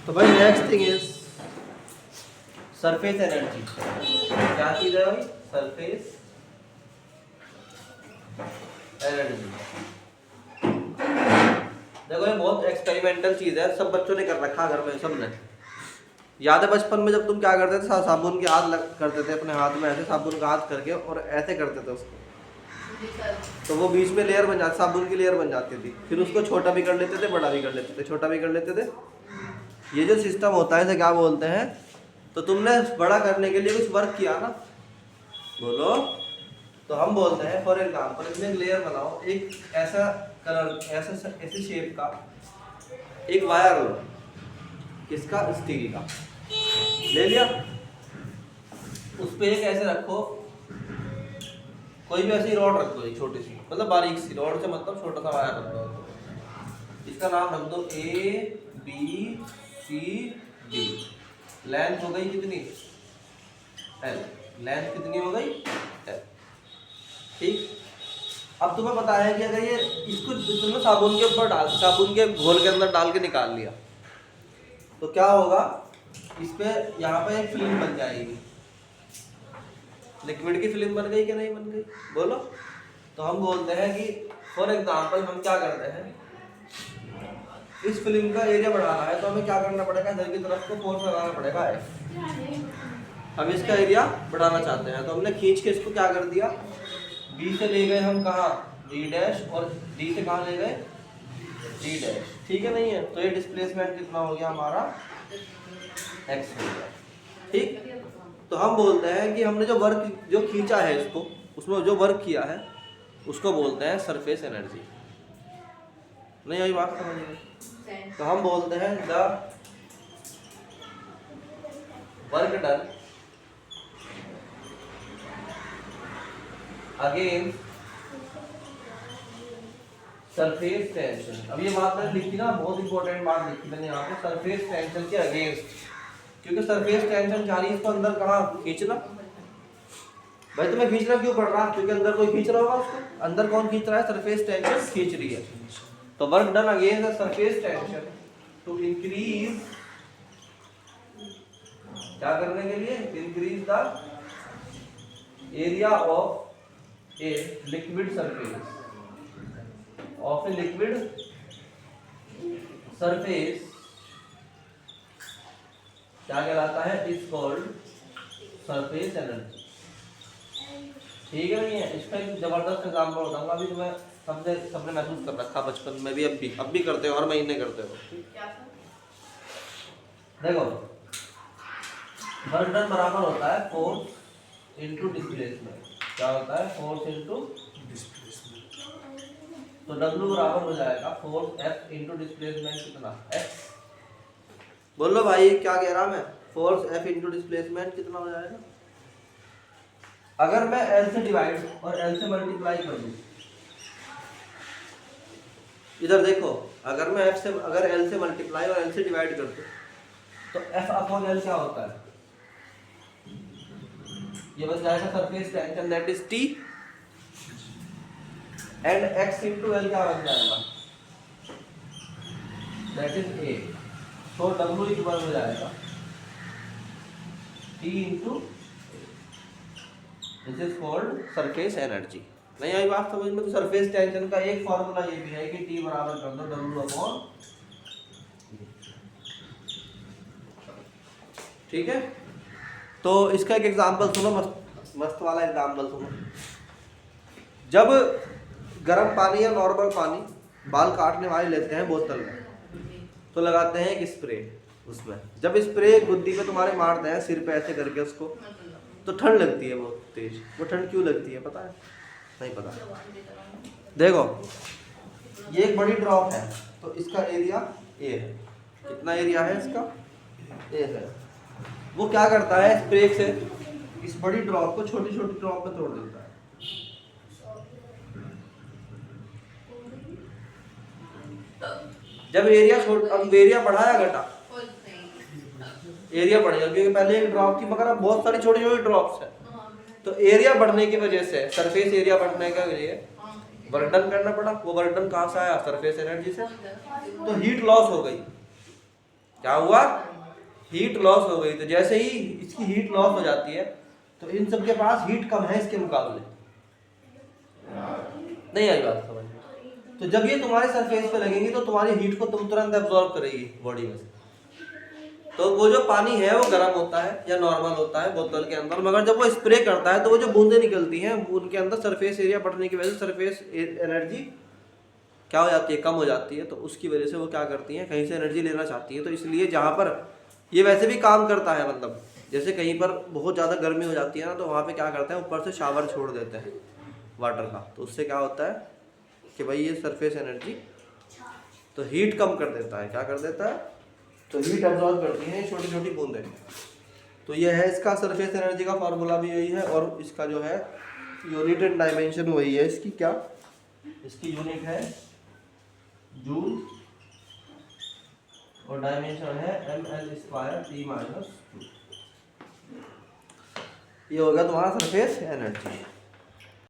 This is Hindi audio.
तो भाई next thing is surface energy. क्या चीज है भाई? Surface energy. देखो ये बहुत एक्सपेरिमेंटल चीज है, सब बच्चों ने कर रखा घर में, सबने। याद है बचपन में जब तुम क्या करते थे, साबुन के हाथ करते थे अपने हाथ में, ऐसे साबुन का हाथ करके और ऐसे करते थे उसको, तो वो बीच में लेयर बन जाती, साबुन की लेयर बन जाती थी। फिर उसको छोटा भी कर लेते थे, बड़ा भी कर लेते थे, छोटा भी कर लेते थे। ये जो सिस्टम होता है इसे क्या बोलते हैं? तो तुमने बड़ा करने के लिए कुछ वर्क किया ना, बोलो। तो हम बोलते हैं फॉर एग्जाम्पल इसमें एक लेयर बनाओ, एक ऐसा कलर, ऐसा ऐसे शेप का एक वायर लो, किसका? स्टील का। ले लिया, उस पे एक ऐसे रखो, कोई भी ऐसी रॉड रख दो, एक छोटी सी, मतलब बारीक सी रॉड से, मतलब छोटा सा वायर रख दो। इसका नाम रख दो ABCD। लेंथ हो गई कितनी? L। लेंथ कितनी हो गई? L। ठीक। अब तुम्हें पता है कि अगर ये इसको तुमने साबुन के ऊपर डाल, साबुन के घोल के अंदर डाल के निकाल लिया, तो क्या होगा? इस पे यहाँ पे एक फिल्म बन जाएगी। लिक्विड की फिल्म बन गई कि नहीं बन गई? बोलो। तो हम बोलते हैं कि फॉर एग्जांपल हम क्या करते हैं, इस फिल्म का एरिया बढ़ाना है तो हमें क्या करना पड़ेगा? इधर की तरफ को फोर्स लगाना पड़ेगा। हम इसका एरिया बढ़ाना चाहते हैं, तो हमने खींच के इसको क्या कर दिया, बी से ले गए हम कहाँ? डी डैश, और डी से कहाँ ले गए? D dash. ठीक है नहीं है? तो ये डिस्प्लेसमेंट कितना हो गया हमारा? एक्स हो गया। ठीक। तो हम बोलते हैं कि हमने जो वर्क जो खींचा है इसको, उसमें जो वर्क किया है उसको बोलते हैं सरफेस एनर्जी। नहीं आई बात समझ में? तो हम बोलते हैं the work done again surface tension. अब ये बात मैंने लिखी ना, बहुत इंपॉर्टेंट बात लिखी मैंने यहाँ पे, सरफेस टेंशन के अगेंस्ट। क्योंकि सरफेस टेंशन जा रही है इसको अंदर कहाँ? खींचना। भाई तुम्हें खींचना क्यों पड़ रहा? क्योंकि अंदर कोई खींच रहा होगा उसको। अंदर कौन खींच रहा है? सरफेस टेंशन खींच रही है। तो work done against the surface tension to increase, क्या करने के लिए? Increase the area of a liquid surface, of a liquid surface, क्या कहलाता है? Is called surface energy. ठीक है नहीं है? इसका एक जबरदस्त एग्जाम्पल बताऊंगा, अभी तुम्हें सबने महसूस कर रखा बचपन में भी, अब भी करते हो, हर महीने करते हो। देखो वर्क डन बराबर होता है फोर्स इनटू डिस्प्लेसमेंट। क्या होता है? Force into displacement. तो W बराबर हो जाएगा फोर्स F इनटू डिस्प्लेसमेंट कितना? x। बोलो भाई क्या कह रहा मैं? फोर्स F इनटू डिस्प्लेसमेंट कितना हो जाएगा? अगर मैं L से डिवाइड और L से मल्टीप्लाई कर दूं, इधर देखो, अगर मैं अगर L से मल्टीप्लाई और L से डिवाइड कर दूं, तो F अपॉन L क्या होता है? ये बन जाएगा surface tension, that is T, and X into L क्या बन जाएगा? That is A। तो W इक्वल हो जाएगा T into, this is called surface energy. नहीं आई बात समझ में? तो सरफेस टेंशन का एक फॉर्मूला ये भी है कि T बराबर कर दो W अपॉन, ठीक है? तो इसका एक एग्जांपल सुनो, मस्त वाला एग्जांपल सुनो। जब गर्म पानी या नॉर्मल पानी बाल काटने वाले लेते हैं बोतल में, तो लगाते हैं एक स्प्रे उसमें। जब स्प्रे गुद्दी पे तुम्हारे मारते हैं सिर पे ऐसे करके उसको, तो ठंड लगती है बहुत तेज। वो ठंड क्यों लगती है पता है? नहीं पता? देखो ये एक बड़ी ड्रॉप है, तो इसका एरिया A है। कितना एरिया है इसका? A है। वो क्या करता है? स्प्रे से इस बड़ी ड्रॉप को छोटी छोटी ड्रॉप में तोड़ देता है। जब एरिया अब एरिया बढ़ाया घटा, एरिया बढ़ गया, क्योंकि पहले एक ड्रॉप थी मगर अब बहुत सारी छोटी छोटी ड्रॉप्स है। तो एरिया बढ़ने की वजह से, सरफेस एरिया बढ़ने के लिए वर्क डन करना पड़ा। वो वर्क डन कहाँ से आया? सरफेस एनर्जी से। तो हीट लॉस हो गई। क्या हुआ, हीट लॉस हो गई। तो जैसे ही इसकी हीट लॉस हो जाती है तो इन सब के पास हीट कम है इसके मुकाबले। नहीं आई बात समझ में? तो जब ये तुम्हारे सरफेस पे लगेंगी तो तुम्हारी हीट को तुम तुरंत एब्जॉर्ब करेगी बॉडी में से। तो वो जो पानी है वो गर्म होता है या नॉर्मल होता है बोतल के अंदर, मगर जब वो स्प्रे करता है तो वो जो बूंदें निकलती हैं उनके अंदर सरफेस एरिया बढ़ने की वजह से सरफेस एनर्जी क्या हो जाती है, कम हो जाती है। तो उसकी वजह से वो क्या करती हैं, कहीं से एनर्जी लेना चाहती है। तो इसलिए जहाँ पर ये वैसे भी काम करता है, मतलब जैसे कहीं पर बहुत ज़्यादा गर्मी हो जाती है ना, तो वहाँ पे क्या करते हैं, ऊपर से शावर छोड़ देते हैं वाटर का। तो उससे क्या होता है कि भाई ये सरफेस एनर्जी तो हीट कम कर देता है। क्या कर देता है, तो हीट एब्जॉर्ब करती हैं छोटी छोटी बूंदें। तो ये है इसका सरफेस एनर्जी का फार्मूला भी यही है, और इसका जो है यूनिट एंड डायमेंशन वही है इसकी। क्या इसकी यूनिट है जूल और डायमेंशन है ml²T-2। ये होगा तुम्हारा सरफेस एनर्जी।